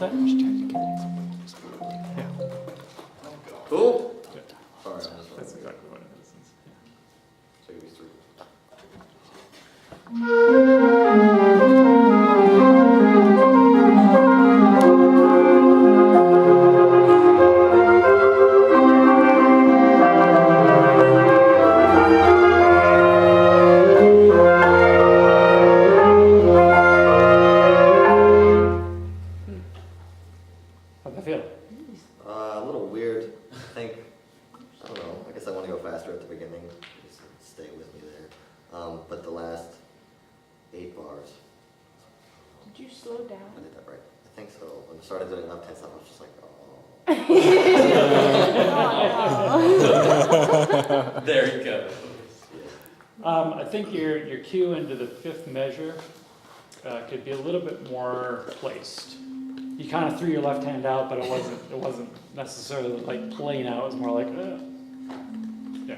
that? Yeah. Cool. Good. Sorry, I just wanted That's to exactly what it is. so give me 3. How'd that feel? A little weird. I don't know. I guess I want to go faster at the beginning. Just stay with me there. But the last 8 bars, Did you slow I down? did that right. I think so. When I started doing up 10 stuff, I was just like, oh. Oh, There you go. I think your cue into the 5th measure could be a little bit more placed. You kind of threw your left hand out, but it wasn't necessarily like playing out. It was more like, yeah.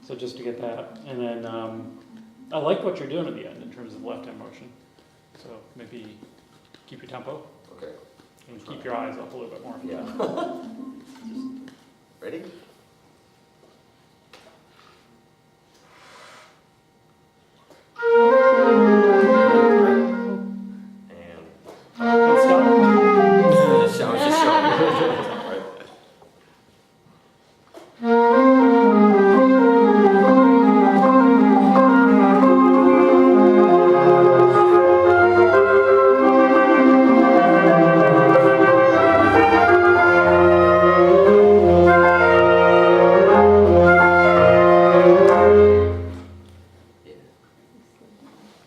So just to get that, and then I like what you're doing at the end in terms of left hand motion. So maybe keep your tempo Okay. and keep your eyes up a little bit more. Yeah. Just ready? And Good start. just show. Right. Yeah.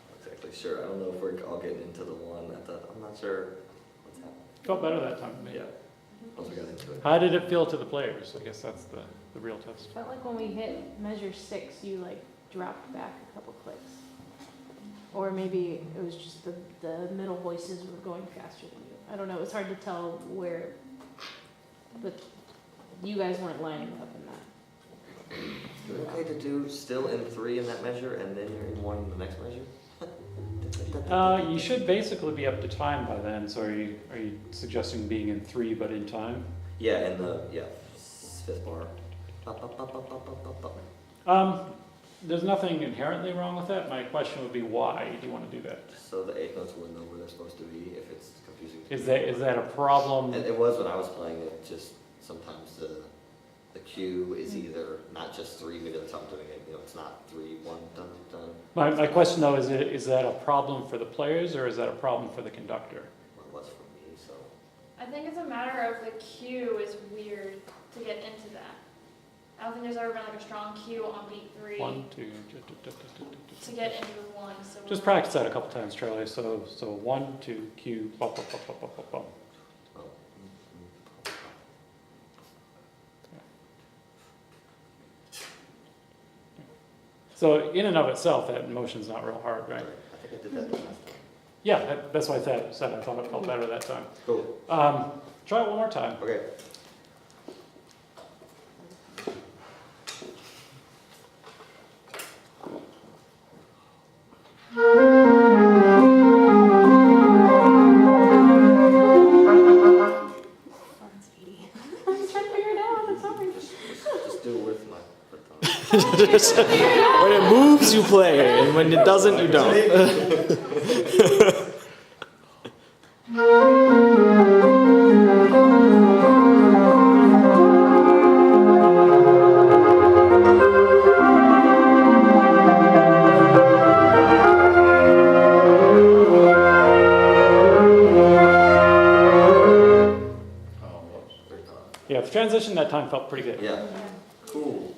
Not exactly sure. I don't know if we're all getting into the one. I'm not sure what's happening. Felt better that time. Yeah. Once we got into it. How did it feel to the players? I guess that's the real test. felt like when we hit measure 6, you like dropped back a couple clicks. Or maybe it was just the middle voices were going faster than you. I don't know, it was hard to tell where, but you guys weren't lining up in that. Is it okay to do still in 3 in that measure and then you're in 1 in the next measure? You should basically be up to time by then. So are you suggesting being in 3 but in time? Yeah, in the 5th bar. Up, up, up, up, up, up, up, up. There's nothing inherently wrong with that. My question would be, why do you want to do that? So the 8 notes will know where they're supposed to be if it's confusing. to Is me. that a problem? And it was when I was playing it. Just sometimes the cue is either not just 3. Maybe that's how I'm doing it. You know, it's not 3, 1, done, done. My question though is that a problem for the players or is that a problem for the conductor? Well, it was for me. So I think it's a matter of the cue is weird to get into that. I don't think there's ever been like a strong cue on beat 3 1, 2. to get into the 1. So Just practice that a couple times, Charlie. So 1, 2, cue, bop, bop, bop, bop, bop, bop, bop. oh. So in and of itself, that motion's not real hard, right? I think I did that the last time. Yeah, that's why I said I thought it felt better that time. Cool. Try it one more time. Okay. Fun's 80. I'm just trying to figure it out, I'm sorry. Just do it with my foot on. When it moves, you play, and when it doesn't, you don't. Yeah, the transition that time felt pretty good. Yeah. Cool.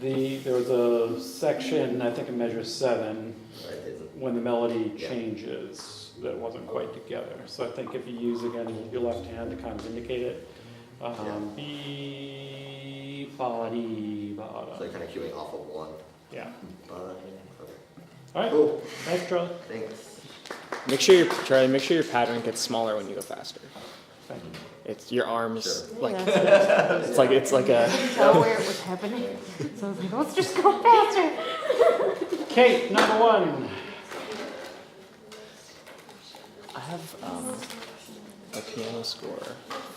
There was a section, I think in measure 7, Right, isn't. when the melody Yeah. changes that wasn't quite together. So I think if you use again your left hand to kind of indicate it, be ba dee ba So da. you're kind of queuing off of 1. Yeah. But, okay. All right. Cool. Thanks, Charlie. Thanks. Make sure your pattern gets smaller when you go faster. Thank you. It's your arms Sure. like Yeah, it's like a. I couldn't tell where it was happening. So I was like, let's just go faster. Kate, number 1. I have a piano score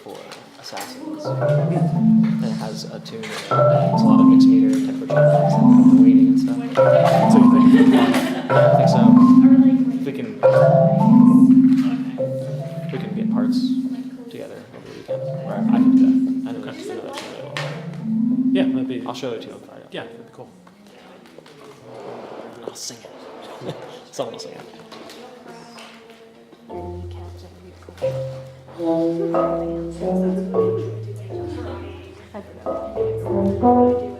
for Assassins. And it has a tune in it, and it's a lot of mixed meter tempo changes and the weighting and stuff. So you think? I think so. We can get parts together over the weekend. Or I can do that. I know that tune really well. Yeah, that'd be, I'll show it to you on Friday. yeah, that'd be cool. I'll sing it. Someone will sing it. I don't know.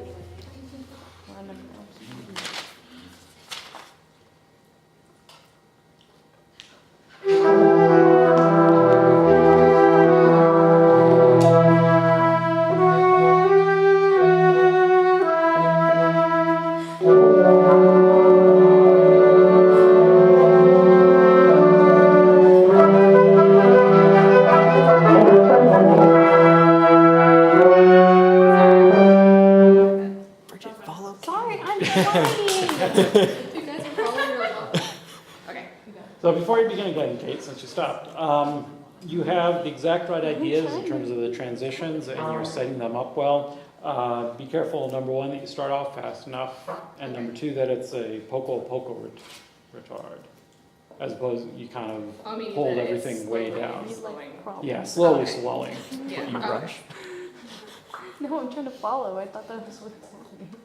I never know. Bridget, follow. Sorry, I'm trying. You guys are following your along. Okay. So before you begin again, Kate, since you stopped, you have the exact right ideas in terms of the transitions and you're setting them up well. Be careful, number one, that you start off fast enough, and number two, that it's a poco retard. As opposed, you kind I mean, of hold that it's everything way slowly down. slowing. Yeah, slowly Okay. swelling. Yeah. You okay. rush? No, I'm trying to follow. I thought that was what it's happening.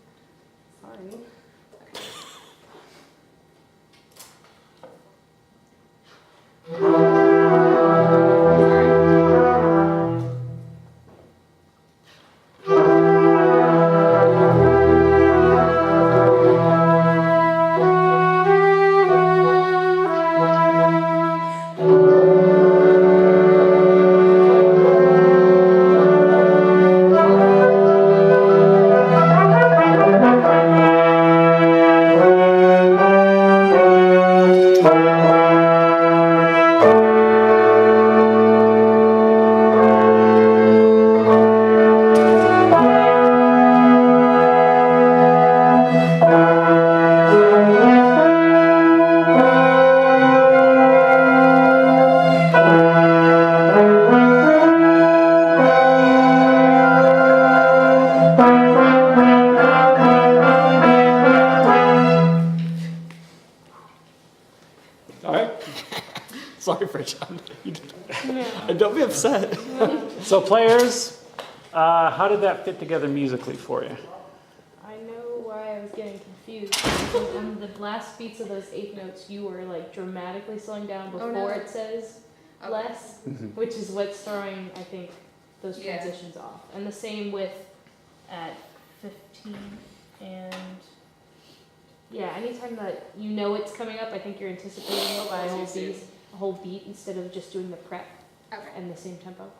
Sorry. All right, Sorry, Bridget. Don't be upset. so players, how did that fit together musically for you? I know why I was getting confused. Because on the last beats of those eighth notes, you were like dramatically slowing down before no. it says Okay. less, which is what's throwing, I think, those Yeah. transitions off. And the same with at 15 and yeah, anytime that you know it's coming up, I think you're anticipating it by a whole beat instead of just doing the prep Okay. and the same tempo.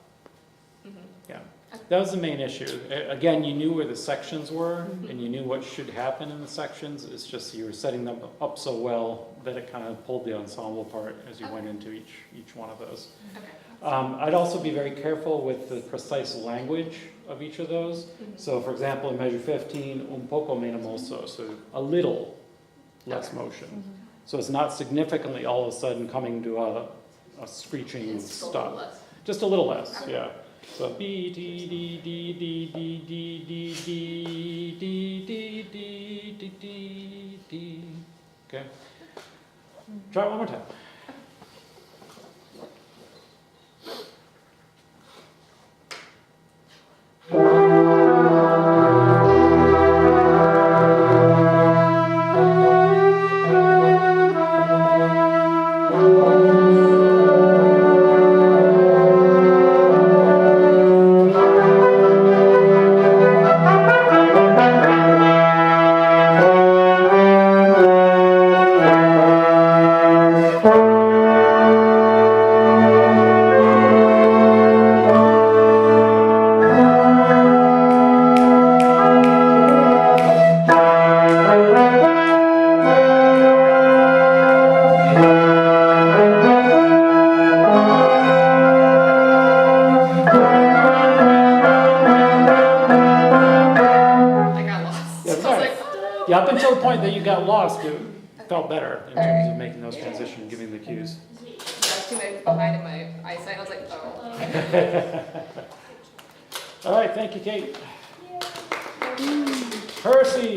That was the main issue. Again, you knew where the sections were, and you knew what should happen in the sections. It's just you were setting them up so well that it kind of pulled the ensemble apart as you went into each one of those. Okay. I'd also be very careful with the precise language of each of those. So for example, in measure 15, un poco meno mosso, so a little less Okay. motion. So it's not significantly all of a sudden coming to a screeching It's just a little stop. less. Just a little less, Okay. yeah. So B, D, D, D, D, D, D, D, D, D, D, D, D, D, D. Okay. Try it one more time. I got lost. Yeah, I was sorry. like, Yeah, up until the point that you got lost, it felt better in terms of making those transitions, giving the cues. I was too behind in my eyesight. I was like, oh. All right, thank you, Kate. Percy.